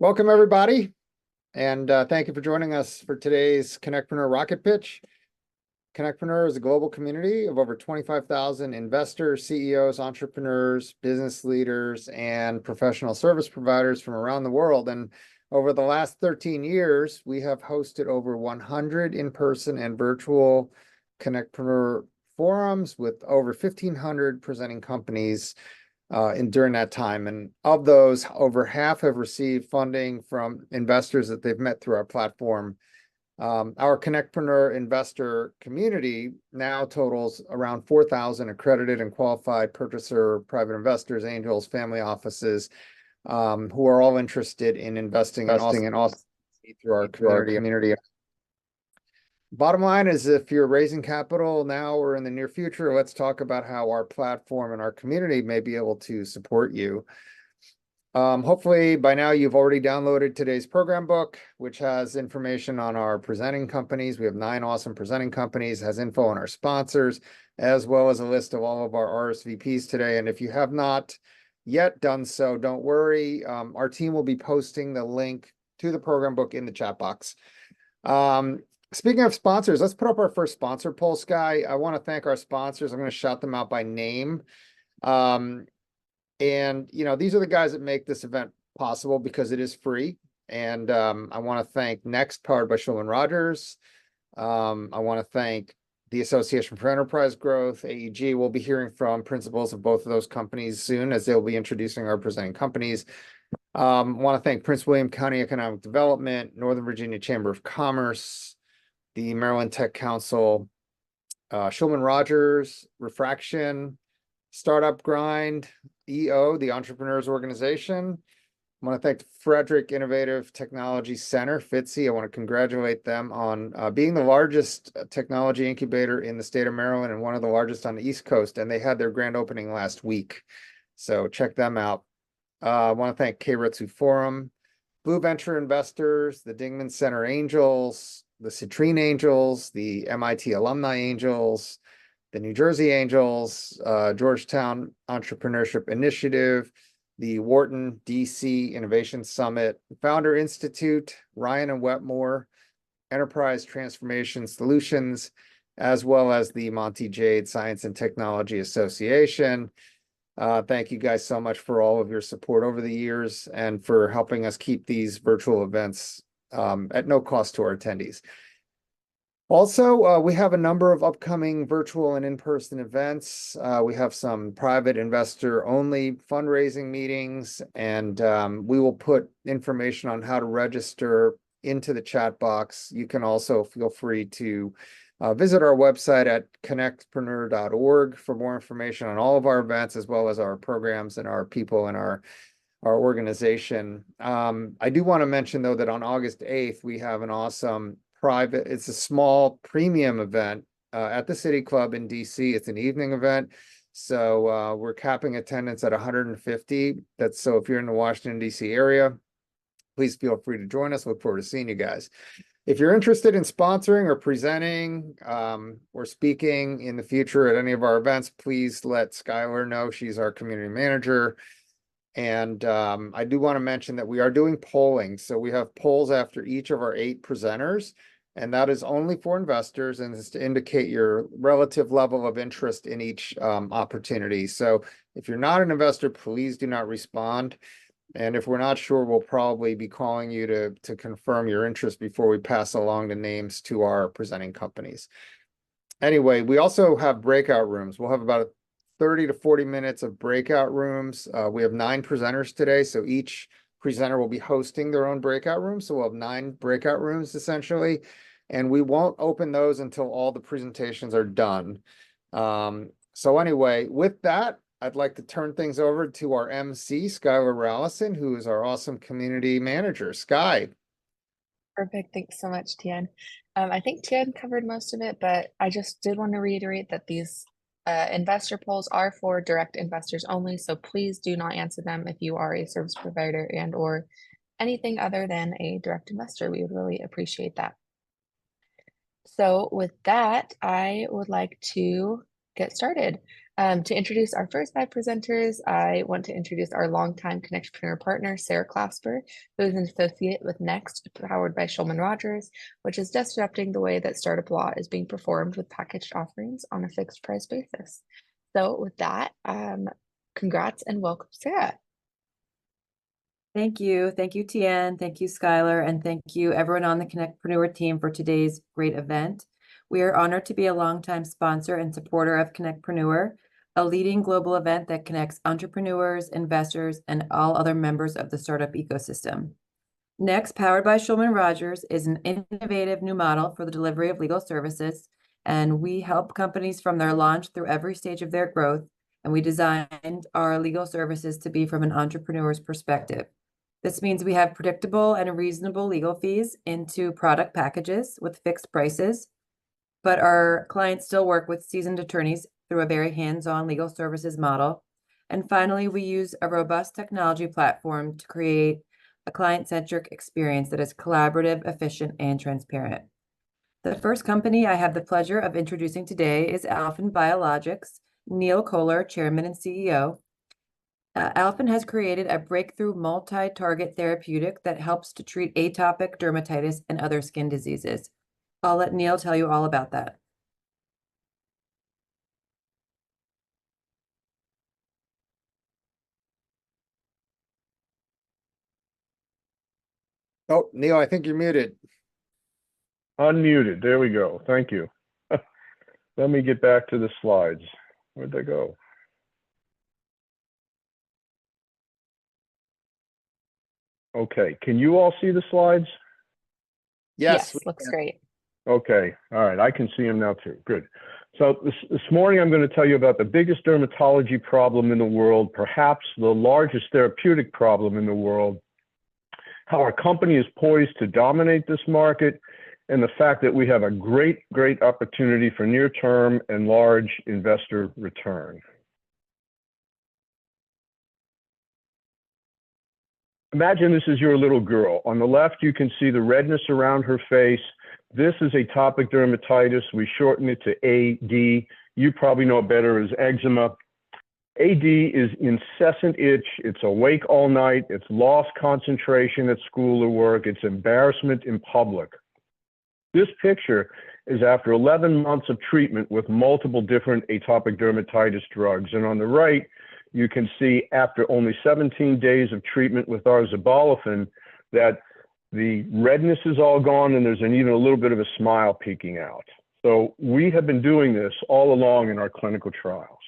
Welcome, everybody, and thank you for joining us for today's CONNECTpreneur Rocket Pitch. CONNECTpreneur is a global community of over 25,000 investors, CEOs, entrepreneurs, business leaders, and professional service providers from around the world. And over the last 13 years, we have hosted over 100 in-person and virtual CONNECTpreneur forums with over 1,500 presenting companies during that time. And of those, over half have received funding from investors that they've met through our platform. Our CONNECTpreneur investor community now totals around 4,000 accredited and qualified purchaser, private investors, angels, family offices, who are all interested in investing in Austin through our community. Bottom line is, if you're raising capital now or in the near future, let's talk about how our platform and our community may be able to support you. Hopefully by now you've already downloaded today's program book, which has information on our presenting companies. We have 9 awesome presenting companies, has info on our sponsors, as well as a list of all of our RSVPs today. And if you have not yet done so, don't worry. Our team will be posting the link to the program book in the chat box. Speaking of sponsors, let's put up our first sponsor poll, Sky. I want to thank our sponsors. I'm going to shout them out by name. And, these are the guys that make this event possible because it is free. And I want to thank Next, powered by Shulman Rogers. I want to thank the Association for Enterprise Growth, AEG. We'll be hearing from principals of both of those companies soon, as they'll be introducing our presenting companies. I want to thank Prince William County Economic Development, Northern Virginia Chamber of Commerce, the Maryland Tech Council, Shulman Rogers, Refraction, Startup Grind, EO, the Entrepreneurs Organization. I want to thank the Frederick Innovative Technology Center, FITCI. I want to congratulate them on being the largest technology incubator in the state of Maryland and one of the largest on the East Coast. And they had their grand opening last week. So check them out. I want to thank Keiretsu Forum, Blue Venture Investors, the Dingman Center Angels, the Citrine Angels, the MIT Alumni Angels, the New Jersey Angels, Georgetown Entrepreneurship Initiative, the Wharton DC Innovation Summit, Founder Institute, Ryan and Wetmore, Enterprise Transformation Solutions, as well as the Monty Jade Science and Technology Association. Thank you guys so much for all of your support over the years and for helping us keep these virtual events at no cost to our attendees. Also, we have a number of upcoming virtual and in-person events. We have some private investor-only fundraising meetings, and we will put information on how to register into the chat box. You can also feel free to visit our website at connectpreneur.org for more information on all of our events, as well as our programs and our people and our organization. I do want to mention, though, that on August 8th, we have an awesome private, it's a small premium event at the City Club in DC. It's an evening event. So we're capping attendance at 150. That's so if you're in the Washington, DC area, please feel free to join us. Look forward to seeing you guys. If you're interested in sponsoring or presenting or speaking in the future at any of our events, please let Skylar know. She's our community manager. And I do want to mention that we are doing polling. So we have polls after each of our 8 presenters, and that is only for investors and is to indicate your relative level of interest in each opportunity. So if you're not an investor, please do not respond. And if we're not sure, we'll probably be calling you to confirm your interest before we pass along the names to our presenting companies. Anyway, we also have breakout rooms. We'll have about 30 to 40 minutes of breakout rooms. We have 9 presenters today, so each presenter will be hosting their own breakout room. So we'll have 9 breakout rooms essentially, and we won't open those until all the presentations are done. So anyway, with that, I'd like to turn things over to our MC, Skylar Rallison, who is our awesome community manager. Sky. Perfect. Thanks so much, Tian. I think Tian covered most of it, but I just did want to reiterate that these investor polls are for direct investors only, so please do not answer them if you are a service provider and or anything other than a direct investor. We would really appreciate that. So with that, I would like to get started. To introduce our first 5 presenters, I want to introduce our longtime CONNECTpreneur partner, Sarah Clasper, who is an associate with Next, powered by Shulman Rogers, which is disrupting the way that startup law is being performed with packaged offerings on a fixed price basis. So with that, congrats and welcome, Sarah. Thank you. Thank you, Tian. Thank you, Skylar. And thank you everyone on the CONNECTpreneur team for today's great event. We are honored to be a longtime sponsor and supporter of CONNECTpreneur, a leading global event that connects entrepreneurs, investors, and all other members of the startup ecosystem. Next, powered by Shulman Rogers, is an innovative new model for the delivery of legal services, and we help companies from their launch through every stage of their growth, and we designed our legal services to be from an entrepreneur's perspective. This means we have predictable and reasonable legal fees into product packages with fixed prices, but our clients still work with seasoned attorneys through a very hands-on legal services model. And finally, we use a robust technology platform to create a client-centric experience that is collaborative, efficient, and transparent. The first company I have the pleasure of introducing today is Alphen Biologics. Neil Kohler, Chairman and CEO. Alphen has created a breakthrough multi-target therapeutic that helps to treat atopic dermatitis and other skin diseases. I'll let Neil tell you all about that. Oh, Neil, I think you're muted. Unmuted. There we go. Thank you. Let me get back to the slides. Where'd they go? Okay. Can you all see the slides? Yes. Looks great. Okay. All right. I can see them now too. Good. So this morning, I'm going to tell you about the biggest dermatology problem in the world, perhaps the largest therapeutic problem in the world, how our company is poised to dominate this market, and the fact that we have a great opportunity for near-term and large investor return. Imagine this is your little girl. On the left, you can see the redness around her face. This is atopic dermatitis. We shorten it to AD. You probably know it better as eczema. AD is incessant itch. It's awake all night. It's lost concentration at school or work. It's embarrassment in public. This picture is after 11 months of treatment with multiple different atopic dermatitis drugs. And on the right, you can see after only 17 days of treatment with our Zabolofin that the redness is all gone and there's even a little bit of a smile peeking out. So we have been doing this all along in our clinical trials.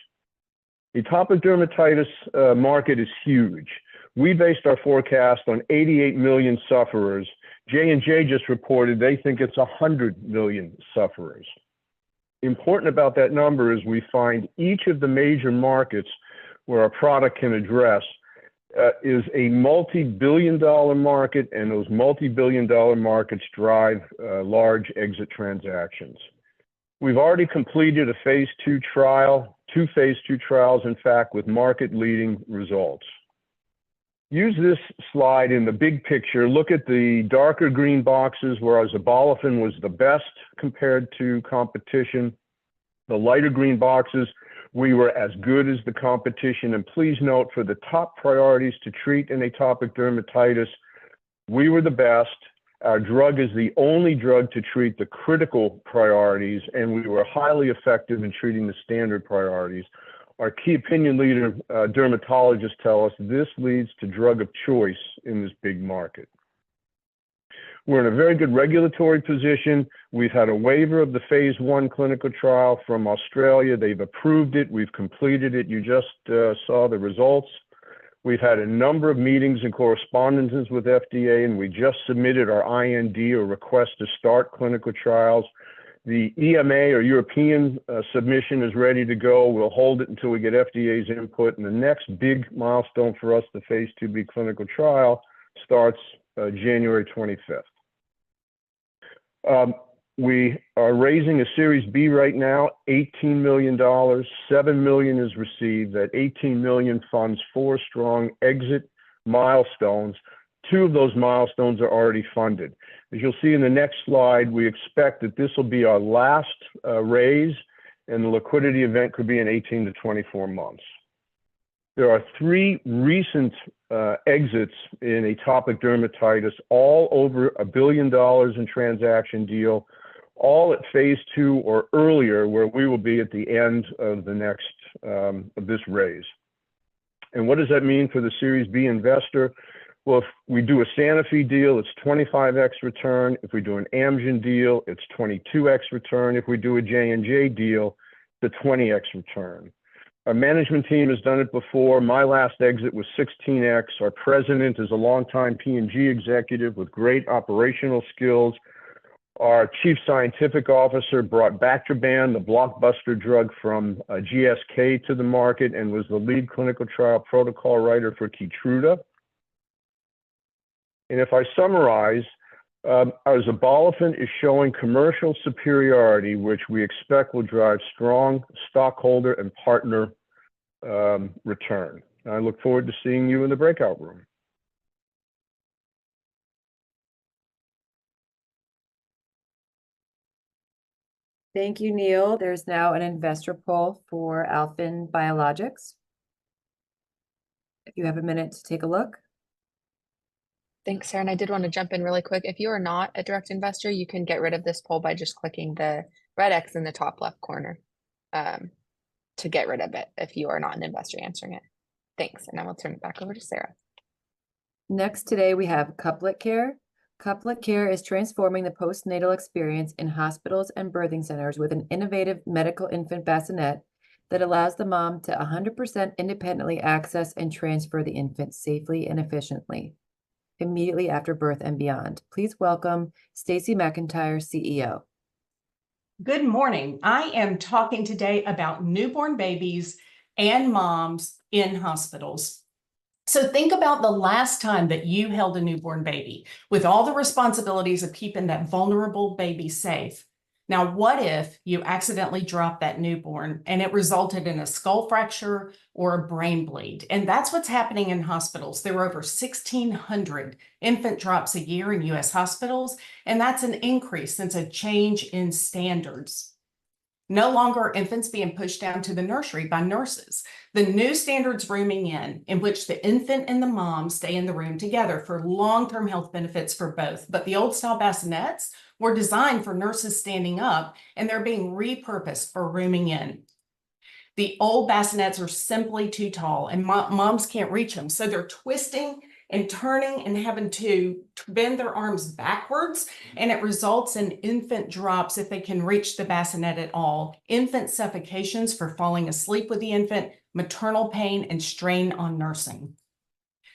Atopic dermatitis market is huge. We based our forecast on 88 million sufferers. J&J just reported they think it's 100 million sufferers. Important about that number is we find each of the major markets where our product can address is a multi-billion-dollar market, and those multi-billion-dollar markets drive large exit transactions. We've already completed a phase 2 trial, 2 phase 2 trials, in fact, with market-leading results. Use this slide in the big picture. Look at the darker green boxes where our Zabolofin was the best compared to competition. The lighter green boxes, we were as good as the competition. And please note, for the top priorities to treat an atopic dermatitis, we were the best. Our drug is the only drug to treat the critical priorities, and we were highly effective in treating the standard priorities. Our key opinion leader dermatologists tell us this leads to drug of choice in this big market. We're in a very good regulatory position. We've had a waiver of the phase 1 clinical trial from Australia. They've approved it. We've completed it. You just saw the results. We've had a number of meetings and correspondences with FDA, and we just submitted our IND, or request to start clinical trials. The EMA, or European submission, is ready to go. We'll hold it until we get FDA's input. And the next big milestone for us, the phase 2B clinical trial, starts January 25th. We are raising a Series B right now, $18 million. $7 million is received. That $18 million funds 4 strong exit milestones. 2 of those milestones are already funded. As you'll see in the next slide, we expect that this will be our last raise, and the liquidity event could be in 18 to 24 months. There are 3 recent exits in atopic dermatitis, all over $1 billion in transaction deal, all at phase 2 or earlier, where we will be at the end of the next of this raise. And what does that mean for the Series B investor? Well, if we do a Sanofi deal, it's 25x return. If we do an Amgen deal, it's 22x return. If we do a J&J deal, it's a 20x return. Our management team has done it before. My last exit was 16x. Our president is a longtime P&G executive with great operational skills. Our chief scientific officer brought Bactroban, the blockbuster drug from GSK, to the market and was the lead clinical trial protocol writer for Keytruda. And if I summarize, our Zabolifant is showing commercial superiority, which we expect will drive strong stockholder and partner return. I look forward to seeing you in the breakout room. Thank you, Neil. There's now an investor poll for Alphin Biologics. If you have a minute to take a look. Thanks, Sarah. And I did want to jump in really quick. If you are not a direct investor, you can get rid of this poll by just clicking the red X in the top left corner to get rid of it if you are not an investor answering it. Thanks. And I will turn it back over to Sarah. Next today, we have Couplet Care. Couplet Care is transforming the postnatal experience in hospitals and birthing centers with an innovative medical infant bassinet that allows the mom to 100% independently access and transfer the infant safely and efficiently immediately after birth and beyond. Please welcome Stacey McIntyre, CEO. Good morning. I am talking today about newborn babies and moms in hospitals. So think about the last time that you held a newborn baby with all the responsibilities of keeping that vulnerable baby safe. Now, what if you accidentally dropped that newborn and it resulted in a skull fracture or a brain bleed? And that's what's happening in hospitals. There are over 1,600 infant drops a year in U.S. hospitals, and that's an increase since a change in standards. No longer are infants being pushed down to the nursery by nurses. The new standards rooming in which the infant and the mom stay in the room together for long-term health benefits for both. But the old style bassinets were designed for nurses standing up, and they're being repurposed for rooming in. The old bassinets are simply too tall, and moms can't reach them. So they're twisting and turning and having to bend their arms backwards, and it results in infant drops if they can reach the bassinet at all, infant suffocations for falling asleep with the infant, maternal pain, and strain on nursing.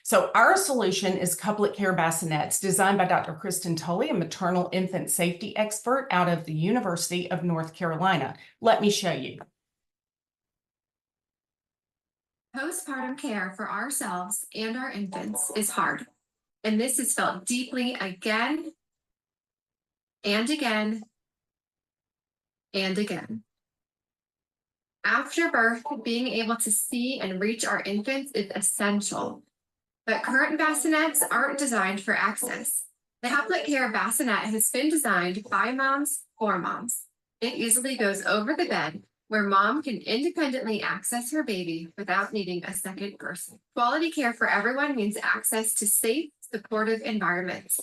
So our solution is Couplet Care bassinets, designed by Dr. Kristen Tully, a maternal infant safety expert out of the University of North Carolina. Let me show you. Postpartum care for ourselves and our infants is hard, and this is felt deeply again and again and again. After birth, being able to see and reach our infants is essential, but current bassinets aren't designed for access. The Couplet Care bassinet has been designed by moms for moms. It easily goes over the bed, where mom can independently access her baby without needing a second person. Quality care for everyone means access to safe, supportive environments.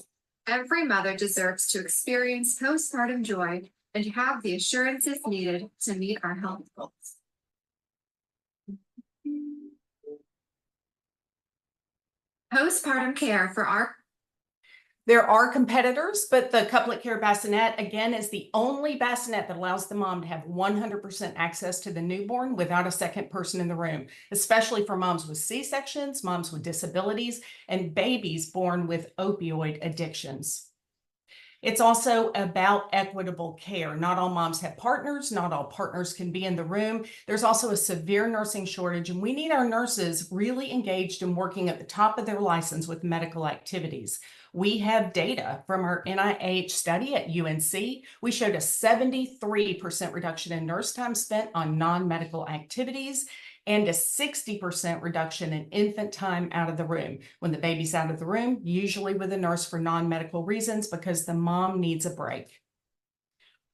Every mother deserves to experience postpartum joy and have the assurances needed to meet our health goals. Postpartum care for our There are competitors, but the Couplet Care bassinet, again, is the only bassinet that allows the mom to have 100% access to the newborn without a second person in the room, especially for moms with C-sections, moms with disabilities, and babies born with opioid addictions. It's also about equitable care. Not all moms have partners. Not all partners can be in the room. There's also a severe nursing shortage, and we need our nurses really engaged and working at the top of their license with medical activities. We have data from our NIH study at UNC. We showed a 73% reduction in nurse time spent on non-medical activities and a 60% reduction in infant time out of the room. When the baby's out of the room, usually with a nurse for non-medical reasons because the mom needs a break.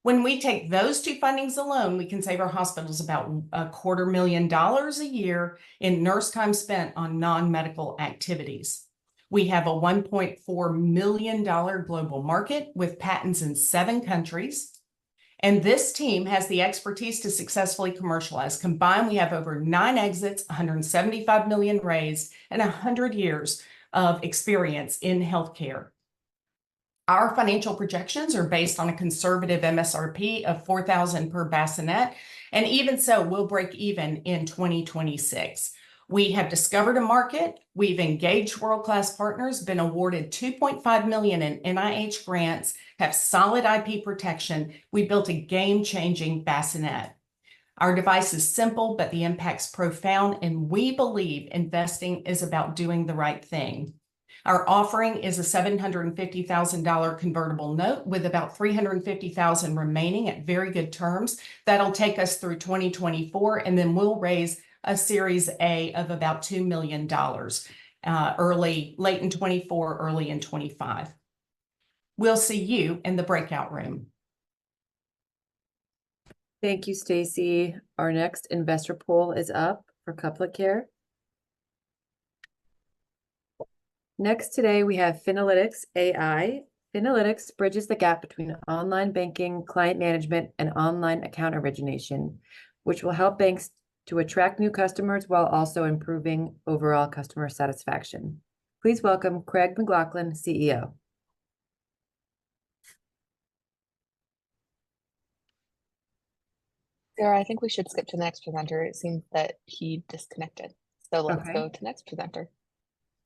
When we take those two fundings alone, we can save our hospitals about $250,000 a year in nurse time spent on non-medical activities. We have a $1.4 million global market with patents in 7 countries. And this team has the expertise to successfully commercialize. Combined, we have over 9 exits, 175 million raised, and 100 years of experience in healthcare. Our financial projections are based on a conservative MSRP of $4,000 per bassinet, and even so, we'll break even in 2026. We have discovered a market, we've engaged world-class partners, been awarded $2.5 million in NIH grants, have solid IP protection. We built a game-changing bassinet. Our device is simple, but the impact's profound, and we believe investing is about doing the right thing. Our offering is a $750,000 convertible note with about $350,000 remaining at very good terms. That'll take us through 2024, and then we'll raise a Series A of about $2 million late in 24, early in 25. We'll see you in the breakout room. Thank you, Stacy. Our next investor poll is up for Couplet Care. Next today, we have Finalytics AI. Finalytics bridges the gap between online banking, client management, and online account origination, which will help banks to attract new customers while also improving overall customer satisfaction. Please welcome Craig McLaughlin, CEO. Sarah, I think we should skip to the next presenter. It seems that he disconnected. So let's Okay. go to next presenter.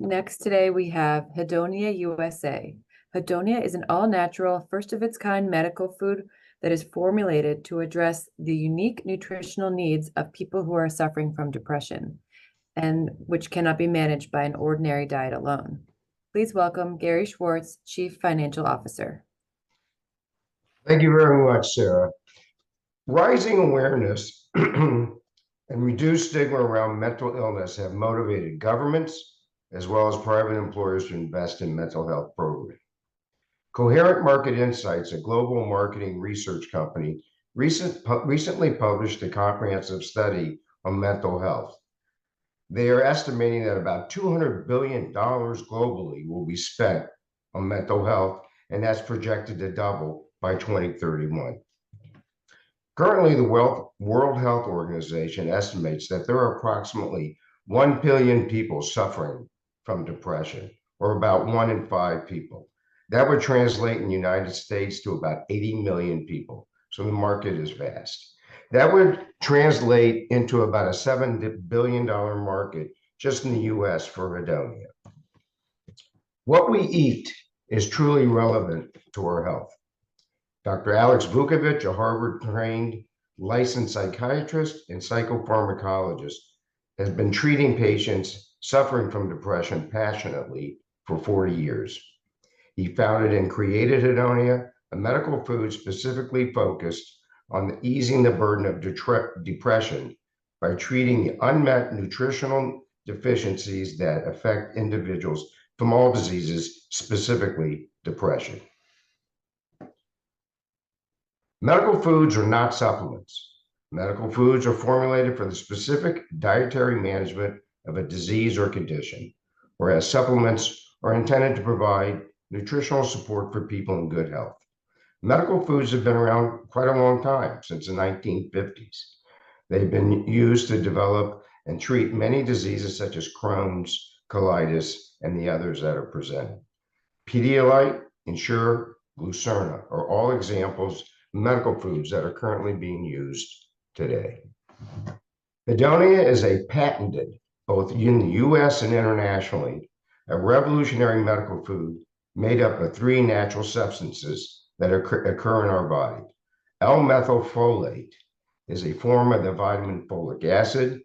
Next today, we have Hedonia USA. Hedonia is an all-natural, first-of-its-kind medical food that is formulated to address the unique nutritional needs of people who are suffering from depression, and which cannot be managed by an ordinary diet alone. Please welcome Gary Schwartz, Chief Financial Officer. Thank you very much, Sarah. Rising awareness and reduced stigma around mental illness have motivated governments as well as private employers to invest in mental health programs. Coherent Market Insights, a global marketing research company, recently published a comprehensive study on mental health. They are estimating that about $200 billion globally will be spent on mental health, and that's projected to double by 2031. Currently, the World Health Organization estimates that there are approximately 1 billion people suffering from depression, or about 1 in 5 people. That would translate in the United States to about 80 million people. So the market is vast. That would translate into about a $7 billion market just in the US for Hedonia. What we eat is truly relevant to our health. Dr. Alex Vukovic, a Harvard-trained licensed psychiatrist and psychopharmacologist, has been treating patients suffering from depression passionately for 40 years. He founded and created Hedonia, a medical food specifically focused on easing the burden of depression by treating the unmet nutritional deficiencies that affect individuals from all diseases, specifically depression. Medical foods are not supplements. Medical foods are formulated for the specific dietary management of a disease or condition, whereas supplements are intended to provide nutritional support for people in good health. Medical foods have been around quite a long time, since the 1950s. They've been used to develop and treat many diseases such as Crohn's, colitis, and the others that are presented. Pedialyte, Ensure, Glucerna are all examples of medical foods that are currently being used today. Hedonia is a patented, both in the US and internationally, a revolutionary medical food made up of 3 natural substances that occur in our body. L-methylfolate is a form of the vitamin folic acid.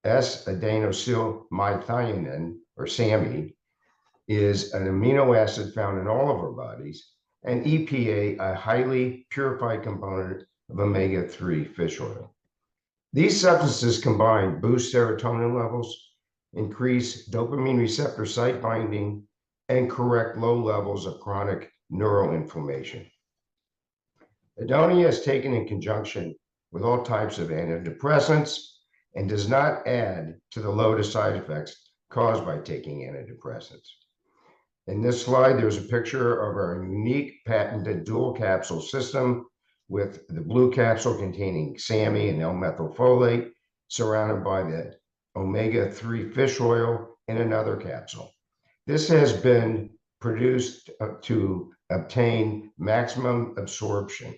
S-adenosylmethionine, or SAMe, is an amino acid found in all of our bodies. And EPA, a highly purified component of omega-3 fish oil. These substances combined boost serotonin levels, increase dopamine receptor site binding, and correct low levels of chronic neuroinflammation. Hedonia is taken in conjunction with all types of antidepressants and does not add to the load of side effects caused by taking antidepressants. In this slide, there's a picture of our unique patented dual capsule system with the blue capsule containing SAMe and L-methylfolate, surrounded by the omega-3 fish oil in another capsule. This has been produced to obtain maximum absorption.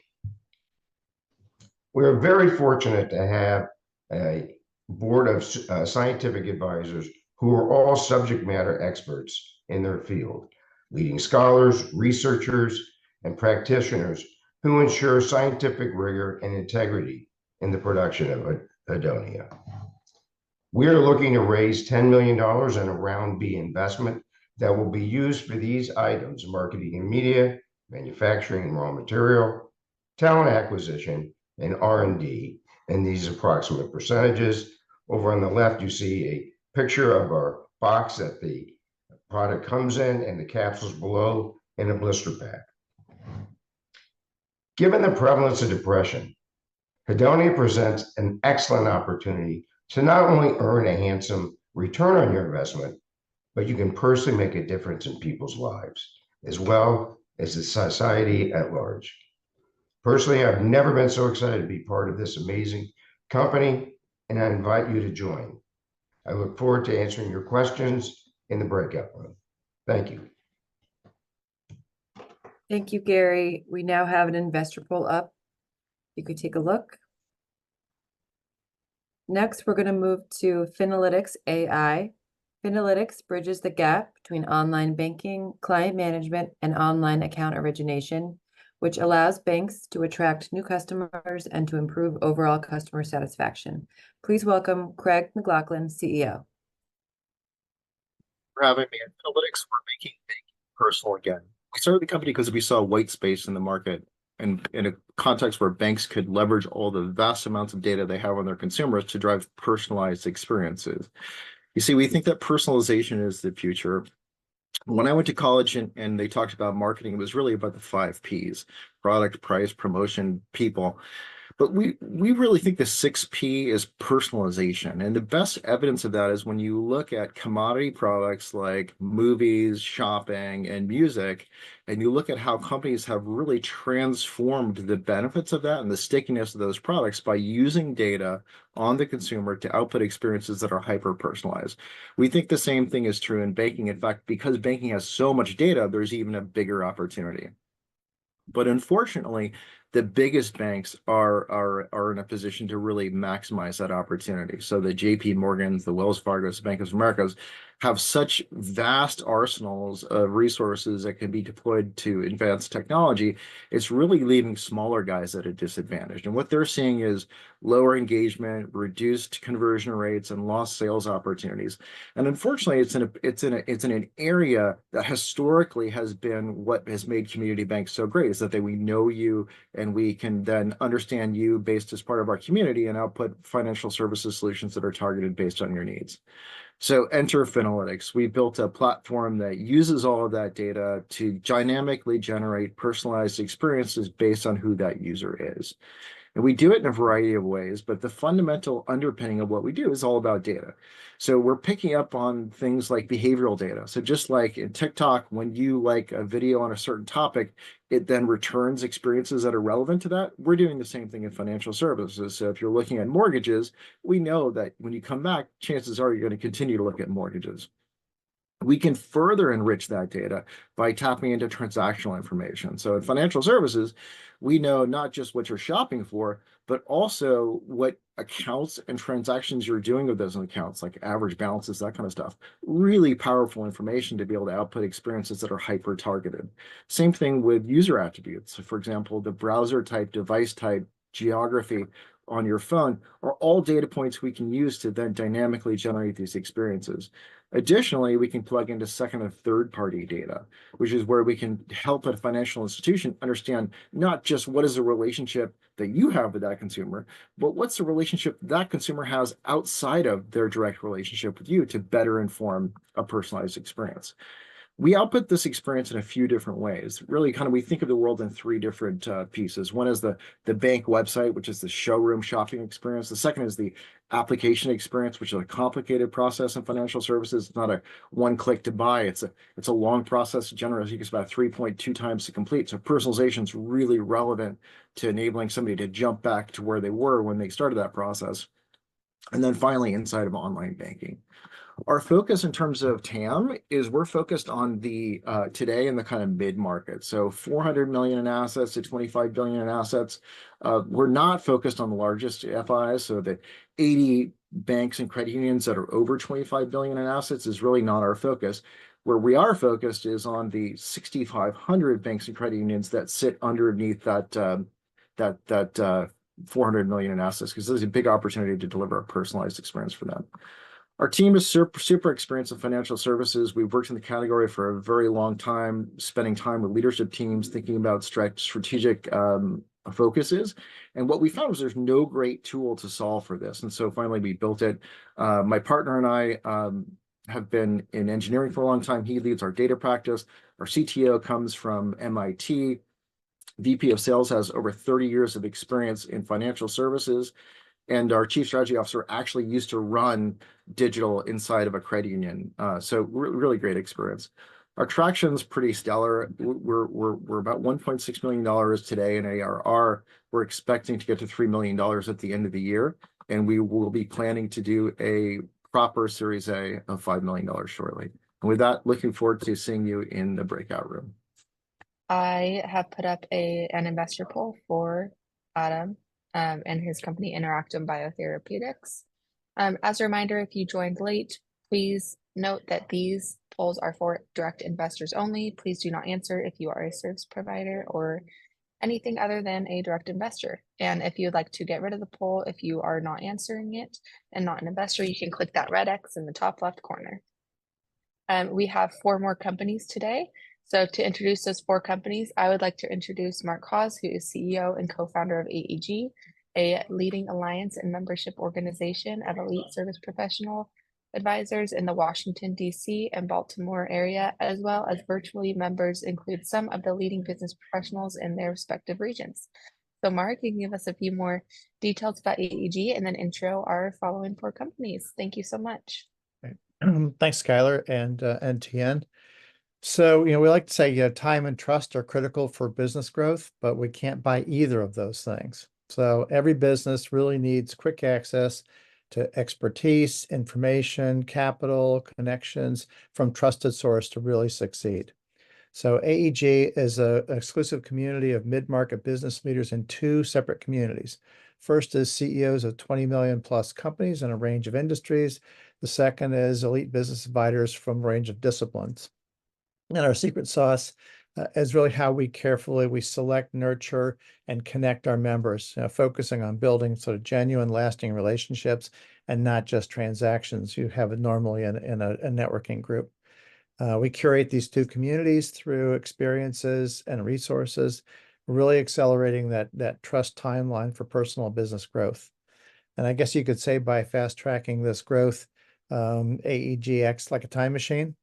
We are very fortunate to have a board of scientific advisors who are all subject matter experts in their field, leading scholars, researchers, and practitioners who ensure scientific rigor and integrity in the production of Hedonia. We are looking to raise $10 million in a round B investment that will be used for these items: marketing and media, manufacturing and raw material, talent acquisition, and R&D in these approximate percentages. Over on the left, you see a picture of our box that the product comes in and the capsules below in a blister pack. Given the prevalence of depression, Hedonia presents an excellent opportunity to not only earn a handsome return on your investment, but you can personally make a difference in people's lives, as well as the society at large. Personally, I've never been so excited to be part of this amazing company, and I invite you to join. I look forward to answering your questions in the breakout room. Thank you. Thank you, Gary. We now have an investor poll up. You could take a look. Next, we're going to move to Finalytics AI. Finalytics bridges the gap between online banking, client management, and online account origination, which allows banks to attract new customers and to improve overall customer satisfaction. Please welcome Craig McLaughlin, CEO. For having me. At Finalytics, we're making banking personal again. We started the company because we saw white space in the market and in a context where banks could leverage all the vast amounts of data they have on their consumers to drive personalized experiences. You see, we think that personalization is the future. When I went to college and they talked about marketing, it was really about the 5 Ps: product, price, promotion, people. But we really think the 6 P is personalization. And the best evidence of that is when you look at commodity products like movies, shopping, and music, and you look at how companies have really transformed the benefits of that and the stickiness of those products by using data on the consumer to output experiences that are hyper-personalized. We think the same thing is true in banking. In fact, because banking has so much data, there's even a bigger opportunity. But unfortunately, the biggest banks are in a position to really maximize that opportunity. So the JP Morgans, the Wells Fargos, the Bank of Americas have such vast arsenals of resources that can be deployed to advanced technology. It's really leaving smaller guys at a disadvantage. And what they're seeing is lower engagement, reduced conversion rates, and lost sales opportunities. And unfortunately, it's in an area that historically has been what has made community banks so great, is that we know you and we can then understand you based as part of our community and output financial services solutions that are targeted based on your needs. So enter Finalytics. We built a platform that uses all of that data to dynamically generate personalized experiences based on who that user is. And we do it in a variety of ways, but the fundamental underpinning of what we do is all about data. So we're picking up on things like behavioral data. So just like in TikTok, when you like a video on a certain topic, it then returns experiences that are relevant to that. We're doing the same thing in financial services. So if you're looking at mortgages, we know that when you come back, chances are you're going to continue to look at mortgages. We can further enrich that data by tapping into transactional information. So in financial services, we know not just what you're shopping for, but also what accounts and transactions you're doing with those accounts, like average balances, that kind of stuff. Really powerful information to be able to output experiences that are hyper-targeted. Same thing with user attributes. So for example, the browser type, device type, geography on your phone are all data points we can use to then dynamically generate these experiences. Additionally, we can plug into second and third-party data, which is where we can help a financial institution understand not just what is the relationship that you have with that consumer, but what's the relationship that consumer has outside of their direct relationship with you to better inform a personalized experience. We output this experience in a few different ways. Really, kind of, we think of the world in three different pieces. One is the bank website, which is the showroom shopping experience. The second is the application experience, which is a complicated process in financial services. It's not a one click to buy. It's a long process. Generally, it's about 3.2 times to complete. So personalization is really relevant to enabling somebody to jump back to where they were when they started that process. And then finally, inside of online banking. Our focus in terms of TAM is we're focused on the today in the kind of mid-market. So 400 million in assets to 25 billion in assets. We're not focused on the largest FIs, so the 80 banks and credit unions that are over 25 billion in assets is really not our focus. Where we are focused is on the 6,500 banks and credit unions that sit underneath that 400 million in assets, because there's a big opportunity to deliver a personalized experience for them. Our team is super experienced in financial services. We've worked in the category for a very long time, spending time with leadership teams, thinking about strategic focuses. And what we found was there's no great tool to solve for this. And so finally we built it. My partner and I have been in engineering for a long time. He leads our data practice. Our CTO comes from MIT. VP of sales has over 30 years of experience in financial services. And our chief strategy officer actually used to run digital inside of a credit union. So really great experience. Our traction's pretty stellar. We're about $1.6 million today in ARR. We're expecting to get to $3 million at the end of the year. And we will be planning to do a proper Series A of $5 million shortly. And with that, looking forward to seeing you in the breakout room. I have put up an investor poll for Adam and his company Interactive Biotherapeutics. As a reminder, if you joined late, please note that these polls are for direct investors only. Please do not answer if you are a service provider or anything other than a direct investor. And if you'd like to get rid of the poll, if you are not answering it and not an investor, you can click that red X in the top left corner. We have 4 more companies today. So to introduce those 4 companies, I would like to introduce Mark Hawes, who is CEO and co-founder of AEG, a leading alliance and membership organization of elite service professional advisors in the Washington, D.C. and Baltimore area, as well as virtually members include some of the leading business professionals in their respective regions. So Mark, you can give us a few more details about AEG and then intro our following 4 companies. Thank you so much. Thanks, Skylar and Tien. So, we like to say, time and trust are critical for business growth, but we can't buy either of those things. So every business really needs quick access to expertise, information, capital, connections from trusted source to really succeed. So AEG is an exclusive community of mid-market business leaders in 2 separate communities. First is CEOs of 20 million plus companies in a range of industries. The second is elite business advisors from a range of disciplines. And our secret sauce is really how we carefully select, nurture, and connect our members, focusing on building sort of genuine, lasting relationships and not just transactions you have normally in a networking group. We curate these 2 communities through experiences and resources, really accelerating that trust timeline for personal business growth. And I guess you could say by fast tracking this growth, AEG acts like a time machine,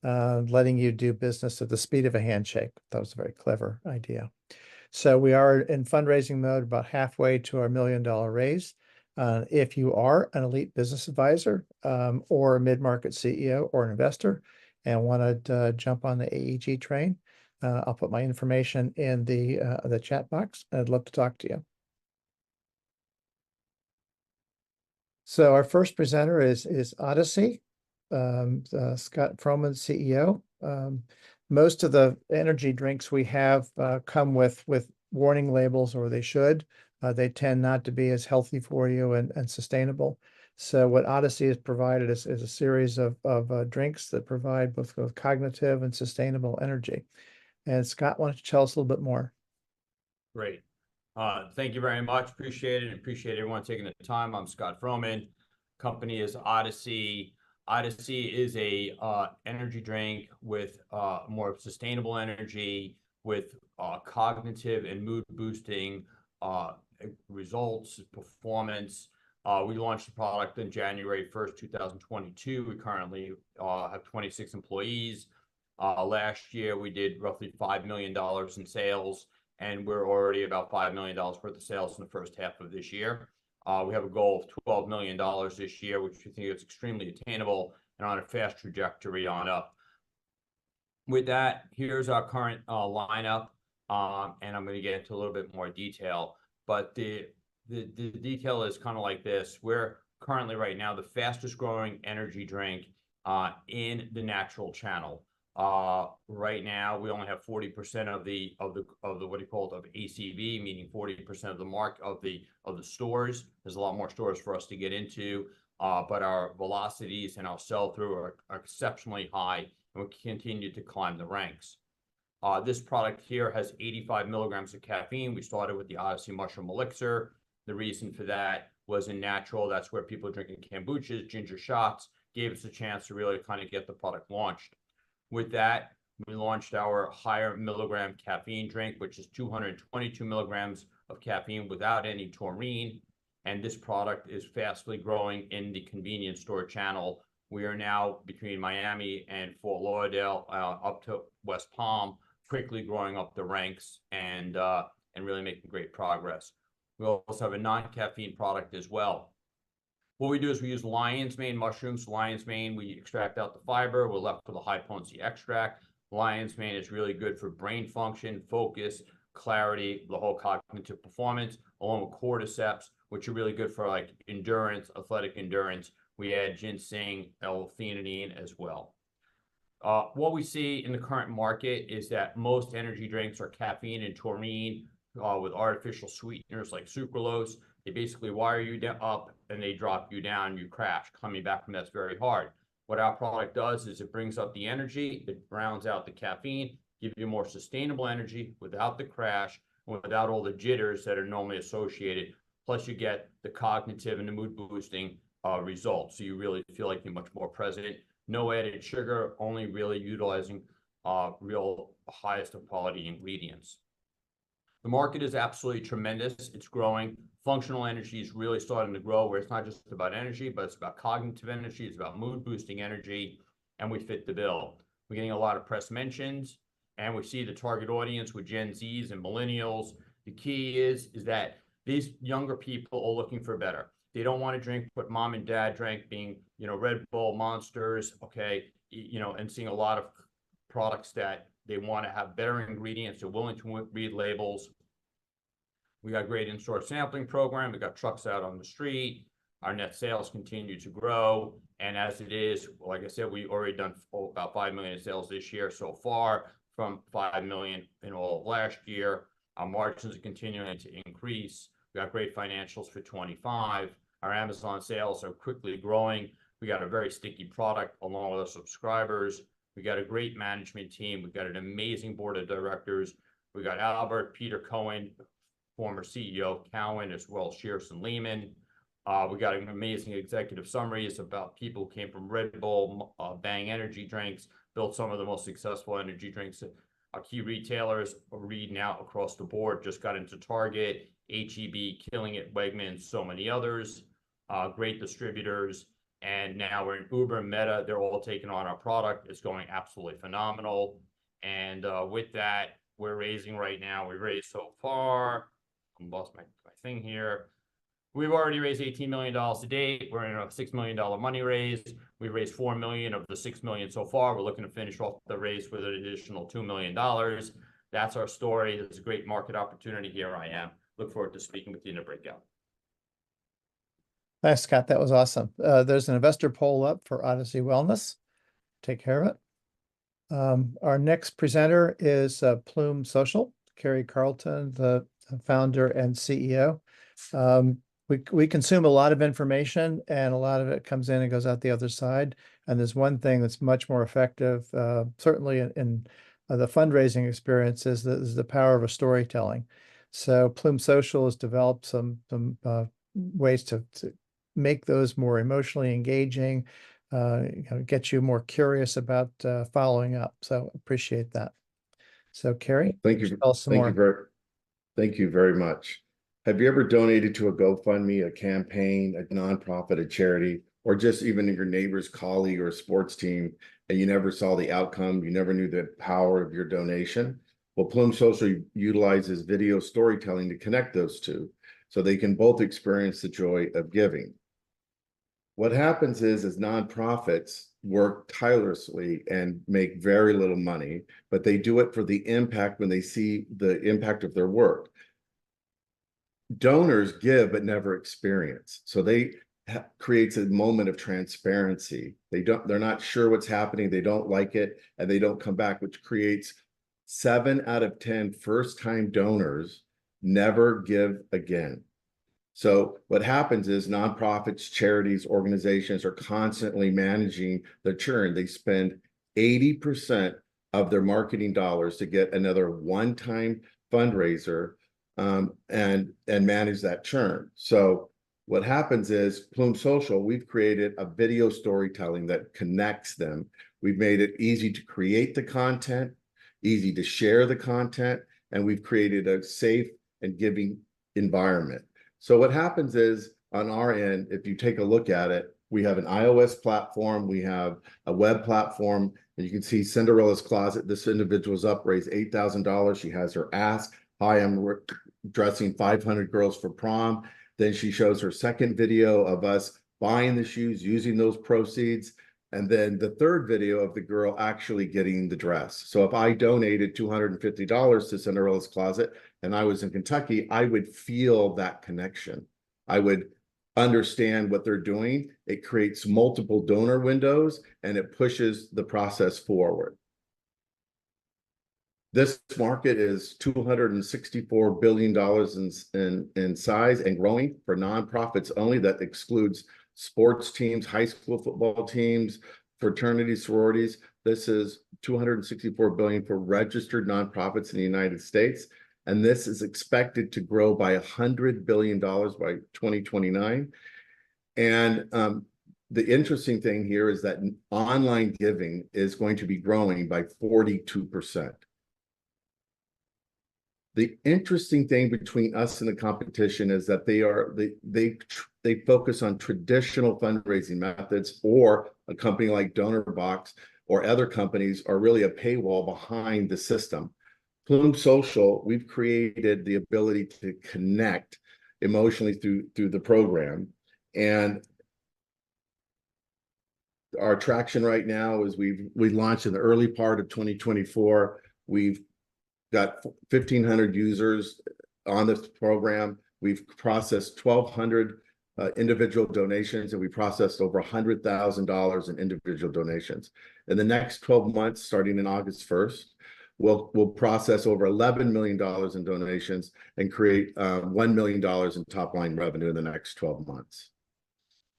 letting you do business at the speed of a handshake. That was a very clever idea. So we are in fundraising mode, about halfway to our $1 million raise. If you are an elite business advisor or a mid-market CEO or an investor and want to jump on the AEG train, I'll put my information in the chat box. I'd love to talk to you. So our first presenter is Odyssey. Scott Froman, CEO. Most of the energy drinks we have come with warning labels, or they should. They tend not to be as healthy for you and sustainable. So what Odyssey has provided is a series of drinks that provide both cognitive and sustainable energy. And Scott, why don't you tell us a little bit more? Great. Thank you very much. Appreciate it. Appreciate everyone taking the time. I'm Scott Froman. Company is Odyssey. Odyssey is a energy drink with more sustainable energy, with cognitive and mood boosting results, performance. We launched the product on January 1st, 2022. We currently have 26 employees. Last year, we did roughly $5 million in sales, and we're already about $5 million worth of sales in the first half of this year. We have a goal of $12 million this year, which we think is extremely attainable and on a fast trajectory on up. With that, here's our current lineup, and I'm going to get into a little bit more detail. But the detail is kind of like this. We're currently right now the fastest growing energy drink in the natural channel. Right now, we only have 40% of the what do you call it, of ACV, meaning 40% of the mark of the stores. There's a lot more stores for us to get into, but our velocities and our sell-through are exceptionally high, and we continue to climb the ranks. This product here has 85 milligrams of caffeine. We started with the Odyssey Mushroom Elixir. The reason for that was in natural. That's where people are drinking kombuchas, ginger shots, gave us a chance to really kind of get the product launched. With that, we launched our higher milligram caffeine drink, which is 222 milligrams of caffeine without any taurine. And this product is fastly growing in the convenience store channel. We are now between Miami and Fort Lauderdale, up to West Palm, quickly growing up the ranks and really making great progress. We also have a non-caffeine product as well. What we do is we use lion's mane mushrooms. Lion's mane, we extract out the fiber. We're left with a high potency extract. Lion's mane is really good for brain function, focus, clarity, the whole cognitive performance, along with cordyceps, which are really good for like endurance, athletic endurance. We add ginseng, L-theanine as well. What we see in the current market is that most energy drinks are caffeine and taurine with artificial sweeteners like sucralose. They basically wire you up and they drop you down, you crash. Coming back from that's very hard. What our product does is it brings up the energy, it browns out the caffeine, gives you more sustainable energy without the crash, and without all the jitters that are normally associated. Plus you get the cognitive and the mood boosting results. So you really feel like you're much more present. No added sugar, only really utilizing real highest of quality ingredients. The market is absolutely tremendous. It's growing. Functional energy is really starting to grow, where it's not just about energy, but it's about cognitive energy. It's about mood boosting energy, and we fit the bill. We're getting a lot of press mentions, and we see the target audience with Gen Zs and millennials. The key is that these younger people are looking for better. They don't want to drink what mom and dad drank, being, Red Bull, Monsters, okay, and seeing a lot of products that they want to have better ingredients. They're willing to read labels. We got a great in-store sampling program. We got trucks out on the street. Our net sales continue to grow. And as it is, like I said, we already done about 5 million in sales this year so far from 5 million in all of last year. Our margins are continuing to increase. We got great financials for 25. Our Amazon sales are quickly growing. We got a very sticky product along with our subscribers. We got a great management team. We've got an amazing board of directors. We got Albert, Peter Cohen, former CEO of Cowen, as well as Shearson Lehman. We got an amazing executive summaries about people who came from Red Bull, Bang energy drinks, built some of the most successful energy drinks. Our key retailers are reading out across the board, just got into Target, H-E-B, killing it, Wegmans, so many others. Great distributors. And now we're in Uber, Meta. They're all taking on our product. It's going absolutely phenomenal. And with that, we're raising right now. We raised so far. I lost my thing here. We've already raised $18 million to date. We're in a $6 million money raise. We raised $4 million of the $6 million so far. We're looking to finish off the raise with an additional $2 million. That's our story. There's a great market opportunity. Here I am. Look forward to speaking with you in a breakout. Thanks, Scott. That was awesome. There's an investor poll up for Odyssey Wellness. Take care of it. Our next presenter is Plume Social, Carrie Carlton, the founder and CEO. We consume a lot of information, and a lot of it comes in and goes out the other side. And there's one thing that's much more effective, certainly in the fundraising experience, is the power of storytelling. So Plume Social has developed some ways to make those more emotionally engaging, get you more curious about following up. So appreciate that. So Carrie, thank you. Tell us some more. Thank you very much. Have you ever donated to a GoFundMe, a campaign, a nonprofit, a charity, or just even your neighbor's colleague or sports team, and you never saw the outcome, you never knew the power of your donation. Well, Plume Social utilizes video storytelling to connect those two, so they can both experience the joy of giving. What happens is nonprofits work tirelessly and make very little money, but they do it for the impact when they see the impact of their work. Donors give but never experience, so they creates a moment of transparency. They're not sure what's happening, they don't like it, and they don't come back, which creates 7 out of 10 first-time donors never give again. So what happens is nonprofits, charities, organizations are constantly managing the churn. They spend 80% of their marketing dollars to get another one-time fundraiser and manage that churn. So what happens is Plume Social, we've created a video storytelling that connects them. We've made it easy to create the content, easy to share the content, and we've created a safe and giving environment. So what happens is on our end, if you take a look at it, we have an iOS platform, we have a web platform, and you can see Cinderella's Closet. This individual's up, raised $8,000. She has her ask, hi, I'm dressing 500 girls for prom. Then she shows her second video of us buying the shoes, using those proceeds. And then the third video of the girl actually getting the dress. So if I donated $250 to Cinderella's Closet and I was in Kentucky, I would feel that connection. I would understand what they're doing. It creates multiple donor windows and it pushes the process forward. This market is $264 billion in size and growing for nonprofits only. That excludes sports teams, high school football teams, fraternities, sororities. This is $264 billion for registered nonprofits in the United States. And this is expected to grow by $100 billion by 2029. And the interesting thing here is that online giving is going to be growing by 42%. The interesting thing between us and the competition is that they focus on traditional fundraising methods, or a company like DonorBox or other companies are really a paywall behind the system. Plume Social, we've created the ability to connect emotionally through the program. And our traction right now is we launched in the early part of 2024. We've got 1,500 users on this program. We've processed 1,200 individual donations, and we processed over $100,000 in individual donations. In the next 12 months, starting in August 1st, we'll process over $11 million in donations and create $1 million in top line revenue in the next 12 months.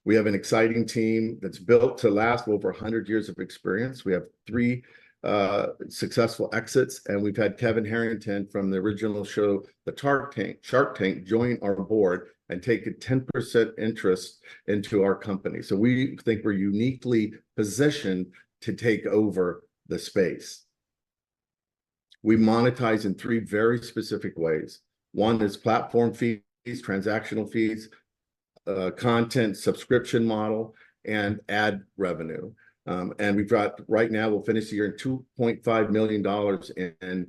We have an exciting team that's built to last over 100 years of experience. We have 3 successful exits, and we've had Kevin Harrington from the original show, Shark Tank, join our board and take a 10% interest into our company. So we think we're uniquely positioned to take over the space. We monetize in 3 very specific ways. One is platform fees, transactional fees, content subscription model, and ad revenue. And we've got, right now, we'll finish the year in $2.5 million in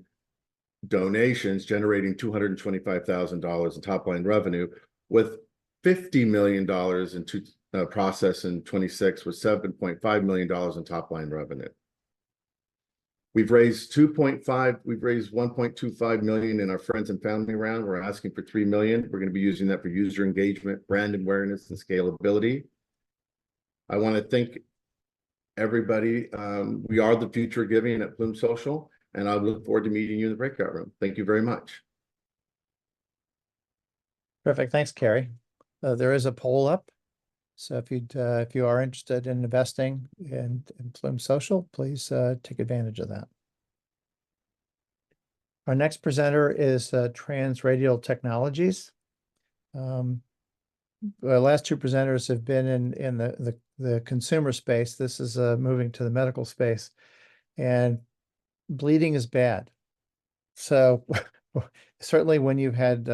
donations, generating $225,000 in top line revenue, with $50 million in process in 26, with $7.5 million in top line revenue. We've raised 1.25 million in our friends and family round. We're asking for 3 million. We're going to be using that for user engagement, brand awareness, and scalability. I want to thank everybody. We are the future of giving at Plume Social, and I look forward to meeting you in the breakout room. Thank you very much. Perfect. Thanks, Kerry. There is a poll up. So if you are interested in investing in Plume Social, please take advantage of that. Our next presenter is Transradial Technologies. The last 2 presenters have been in the consumer space. This is moving to the medical space, and bleeding is bad. So certainly when you've had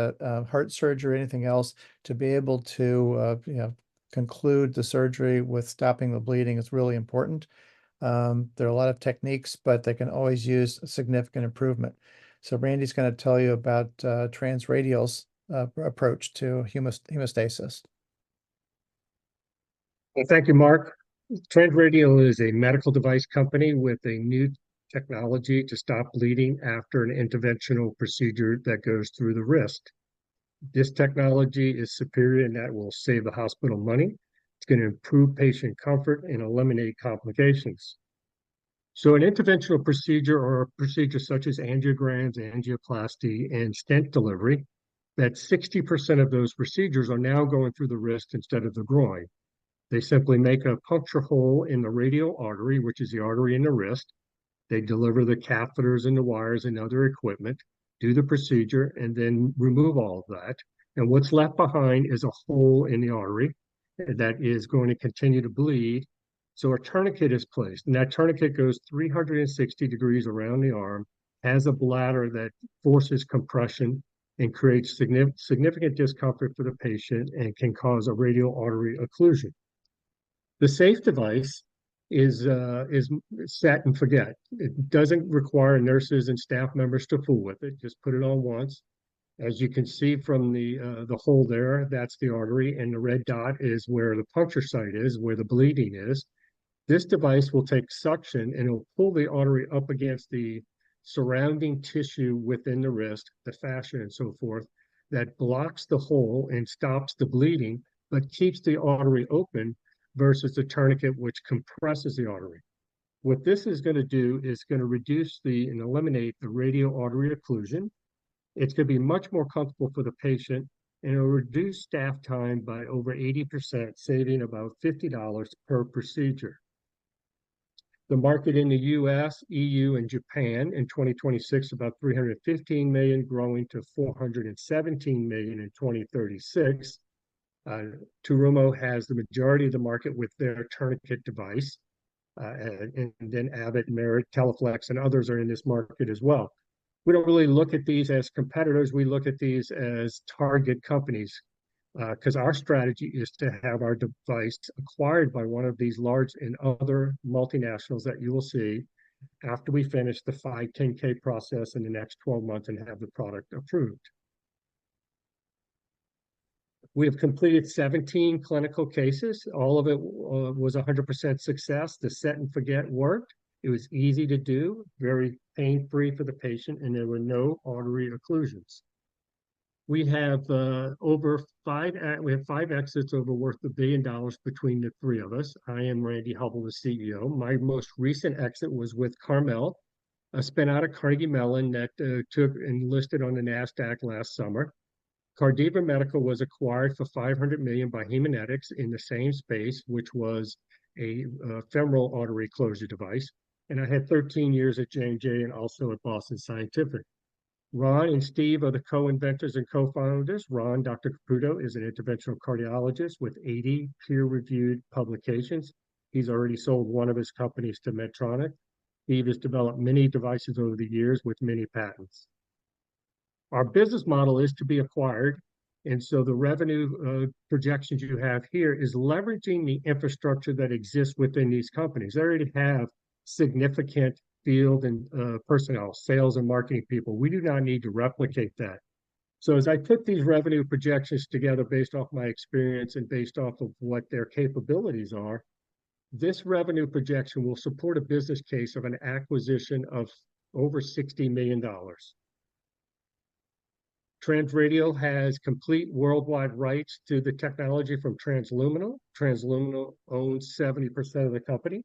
heart surgery or anything else, to be able to conclude the surgery with stopping the bleeding is really important. There are a lot of techniques, but they can always use significant improvement. So Randy's going to tell you about Transradial's approach to hemostasis. Well, thank you, Mark. Transradial is a medical device company with a new technology to stop bleeding after an interventional procedure that goes through the wrist. This technology is superior and that will save the hospital money. It's going to improve patient comfort and eliminate complications. So an interventional procedure or a procedure such as angiograms, angioplasty, and stent delivery, that 60% of those procedures are now going through the wrist instead of the groin. They simply make a puncture hole in the radial artery, which is the artery in the wrist. They deliver the catheters and the wires and other equipment, do the procedure, and then remove all of that. And what's left behind is a hole in the artery that is going to continue to bleed. So a tourniquet is placed, and that tourniquet goes 360 degrees around the arm, has a bladder that forces compression and creates significant discomfort for the patient and can cause a radial artery occlusion. The safe device is set and forget. It doesn't require nurses and staff members to fool with it. Just put it on once. As you can see from the hole there, that's the artery, and the red dot is where the puncture site is, where the bleeding is. This device will take suction and it'll pull the artery up against the surrounding tissue within the wrist, the fascia and so forth, that blocks the hole and stops the bleeding, but keeps the artery open versus the tourniquet, which compresses the artery. What this is going to do is going to reduce and eliminate the radial artery occlusion. It's going to be much more comfortable for the patient, and it'll reduce staff time by over 80%, saving about $50 per procedure. The market in the US, EU, and Japan in 2026 about 315 million, growing to 417 million in 2036. Terumo has the majority of the market with their tourniquet device, and then Abbott, Merit, Teleflex, and others are in this market as well. We don't really look at these as competitors. We look at these as target companies, because our strategy is to have our device acquired by one of these large and other multinationals that you will see after we finish the 510(k) process in the next 12 months and have the product approved. We have completed 17 clinical cases. All of it was 100% success. The set and forget worked. It was easy to do, very pain-free for the patient, and there were no artery occlusions. We have five exits over worth $1 billion between the three of us. I am Randy Hubble, the CEO. My most recent exit was with Carmel, a spin out of Carnegie Mellon that took and listed on the NASDAQ last summer. Cardiva Medical was acquired for $500 million by Haemonetics in the same space, which was a femoral artery closure device. And I had 13 years at J&J and also at Boston Scientific. Ron and Steve are the co-inventors and co-founders. Ron, Dr. Caputo, is an interventional cardiologist with 80 peer-reviewed publications. He's already sold one of his companies to Medtronic. Steve has developed many devices over the years with many patents. Our business model is to be acquired, and so the revenue projections you have here is leveraging the infrastructure that exists within these companies. They already have significant field and personnel, sales and marketing people. We do not need to replicate that. So as I put these revenue projections together based off my experience and based off of what their capabilities are, this revenue projection will support a business case of an acquisition of over $60 million. Transradial has complete worldwide rights to the technology from Transluminal. Transluminal owns 70% of the company.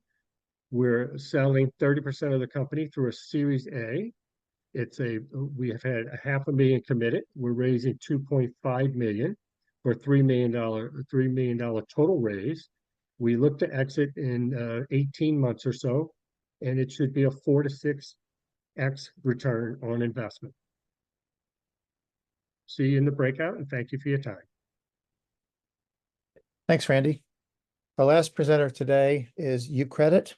We're selling 30% of the company through a Series A. We have had $500,000 committed. We're raising $2.5 million for $3 million total raise. We look to exit in 18 months or so, and it should be a 4 to 6x return on investment. See you in the breakout, and thank you for your time. Thanks, Randy. Our last presenter today is UCredit,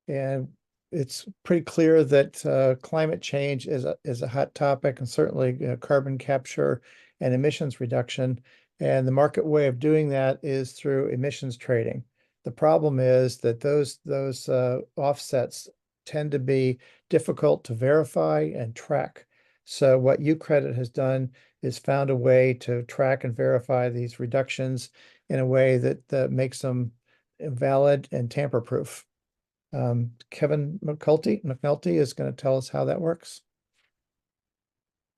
and it's pretty clear that climate change is a hot topic, and certainly carbon capture and emissions reduction And the market way of doing that is through emissions trading. The problem is that those offsets tend to be difficult to verify and track. So what UCredit has done is found a way to track and verify these reductions in a way that makes them valid and tamper-proof. Kevin McNulty is going to tell us how that works.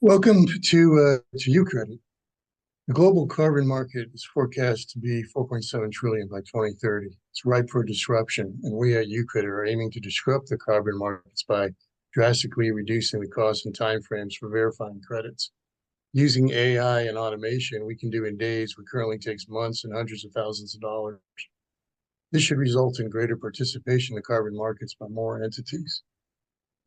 Welcome to UCredit. The global carbon market is forecast to be 4.7 trillion by 2030. It's ripe for disruption, and we at UCredit are aiming to disrupt the carbon markets by drastically reducing the cost and timeframes for verifying credits. Using AI and automation, we can do in days what currently takes months and hundreds of thousands of dollars. This should result in greater participation in the carbon markets by more entities.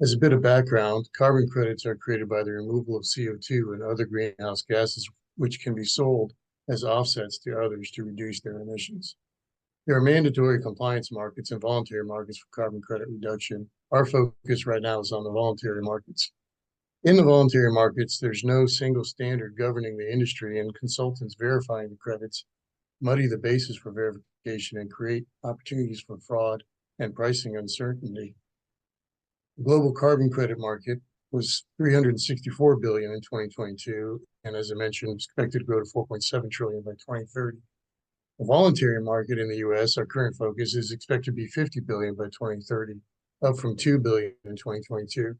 As a bit of background, carbon credits are created by the removal of CO2 and other greenhouse gases, which can be sold as offsets to others to reduce their emissions. There are mandatory compliance markets and voluntary markets for carbon credit reduction. Our focus right now is on the voluntary markets. In the voluntary markets, there's no single standard governing the industry, and consultants verifying the credits muddy the basis for verification and create opportunities for fraud and pricing uncertainty. The global carbon credit market was $364 billion in 2022, and as I mentioned, expected to grow to 4.7 trillion by 2030. The voluntary market in the US, our current focus, is expected to be 50 billion by 2030, up from 2 billion in 2022.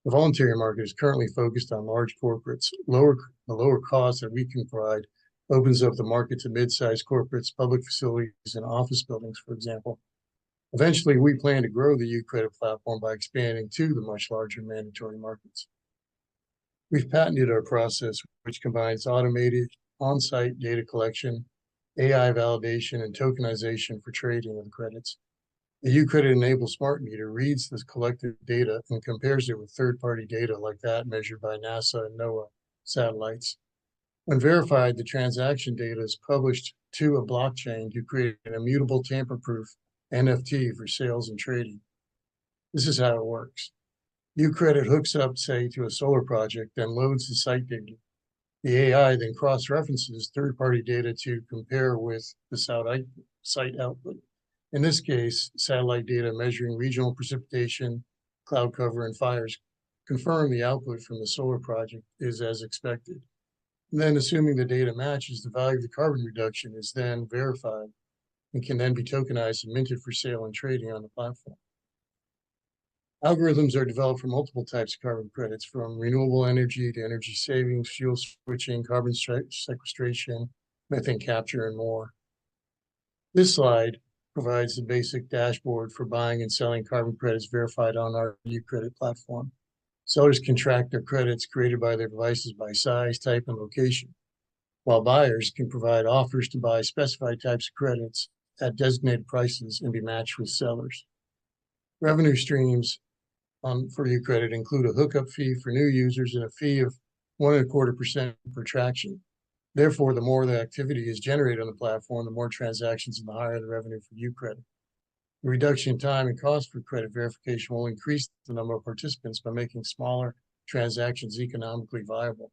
The voluntary market is currently focused on large corporates. The lower cost that we can provide opens up the market to mid-sized corporates, public facilities, and office buildings, for example. Eventually, we plan to grow the UCredit platform by expanding to the much larger mandatory markets. We've patented our process, which combines automated on-site data collection, AI validation, and tokenization for trading of credits. The UCredit-enabled smart meter reads this collected data and compares it with third-party data like that measured by NASA and NOAA satellites. When verified, the transaction data is published to a blockchain to create an immutable tamper-proof NFT for sales and trading. This is how it works. UCredit hooks up, say, to a solar project, then loads the site data. The AI then cross-references third-party data to compare with the site output. In this case, satellite data measuring regional precipitation, cloud cover, and fires confirm the output from the solar project is as expected. And then, assuming the data matches, the value of the carbon reduction is then verified and can then be tokenized and minted for sale and trading on the platform. Algorithms are developed for multiple types of carbon credits, from renewable energy to energy savings, fuel switching, carbon sequestration, methane capture, and more. This slide provides the basic dashboard for buying and selling carbon credits verified on our UCredit platform. Sellers can track their credits created by their devices by size, type, and location, while buyers can provide offers to buy specified types of credits at designated prices and be matched with sellers. Revenue streams for UCredit include a hookup fee for new users and a fee of 1.25% per transaction. Therefore, the more the activity is generated on the platform, the more transactions and the higher the revenue for UCredit. The reduction in time and cost for credit verification will increase the number of participants by making smaller transactions economically viable.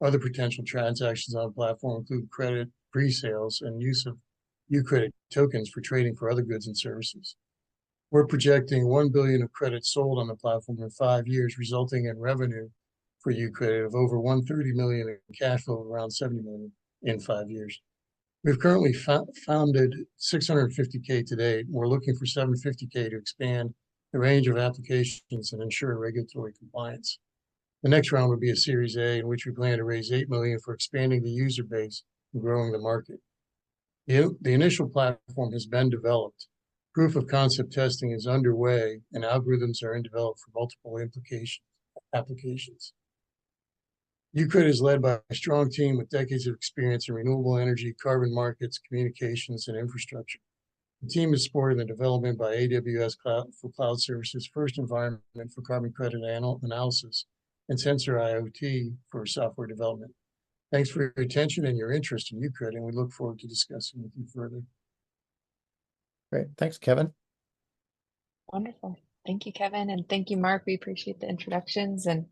Other potential transactions on the platform include credit pre-sales and use of UCredit tokens for trading for other goods and services. We're projecting 1 billion of credits sold on the platform in 5 years, resulting in revenue for UCredit of over 130 million and cash flow of around 70 million in 5 years. We've currently founded 650K to date. We're looking for 750K to expand the range of applications and ensure regulatory compliance. The next round would be a Series A, in which we plan to raise 8 million for expanding the user base and growing the market. The initial platform has been developed. Proof of concept testing is underway, and algorithms are in development for multiple applications. UCredit is led by a strong team with decades of experience in renewable energy, carbon markets, communications, and infrastructure. The team is supporting the development by AWS for cloud services, First Environment for carbon credit analysis, and Sensor IoT for software development. Thanks for your attention and your interest in UCredit, and we look forward to discussing with you further. Great. Thanks, Kevin. Wonderful. Thank you, Kevin. And thank you, Mark. We appreciate the introductions. And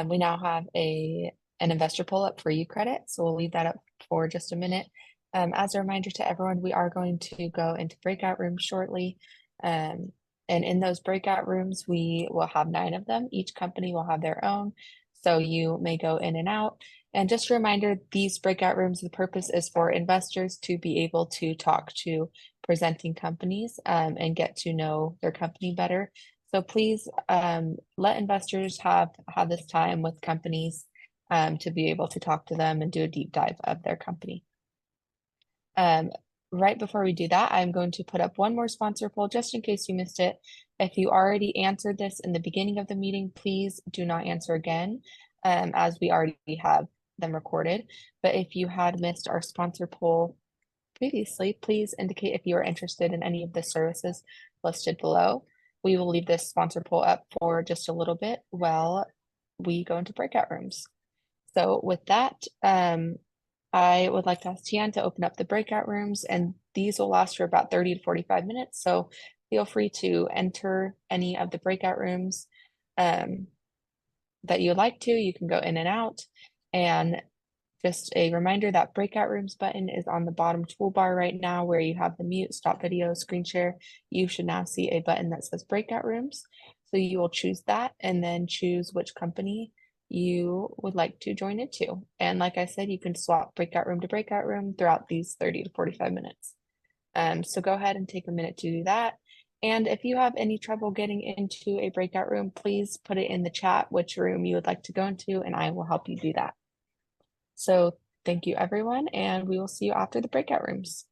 we now have an investor poll up for UCredit. So we'll leave that up for for just a minute. As a reminder to everyone, we are going to go into breakout rooms shortly. And in those breakout rooms, we will have 9 of them. Each company will have their own. So you may go in and out. And just a reminder, these breakout rooms, the purpose is for investors to be able to talk to presenting companies and get to know their company better. So please let investors have this time with companies to be able to talk to them and do a deep dive of their company. Right before we do that, I'm going to put up one more sponsor poll just in case you missed it. If you already answered this in the beginning of the meeting, please do not answer again, as we already have them recorded. But if you had missed our sponsor poll previously, please indicate if you are interested in any of the services listed below. We will leave this sponsor poll up for just a little bit while we go into breakout rooms. So with that, I would like to ask Tian to open up the breakout rooms, and these will last for about 30 to 45 minutes. So feel free to enter any of the breakout rooms that you would like to. You can go in and out. And just a reminder, that breakout rooms button is on the bottom toolbar right now where you have the mute, stop video, screen share. You should now see a button that says breakout rooms. So you will choose that and then choose which company you would like to join into. And like I said, you can swap breakout room to breakout room throughout these 30 to 45 minutes. So go ahead and take a minute to do that. And if you have any trouble getting into a breakout room, please put it in the chat which room you would like to go into, and I will help you do that. So thank you, everyone, and we will see you after the breakout rooms.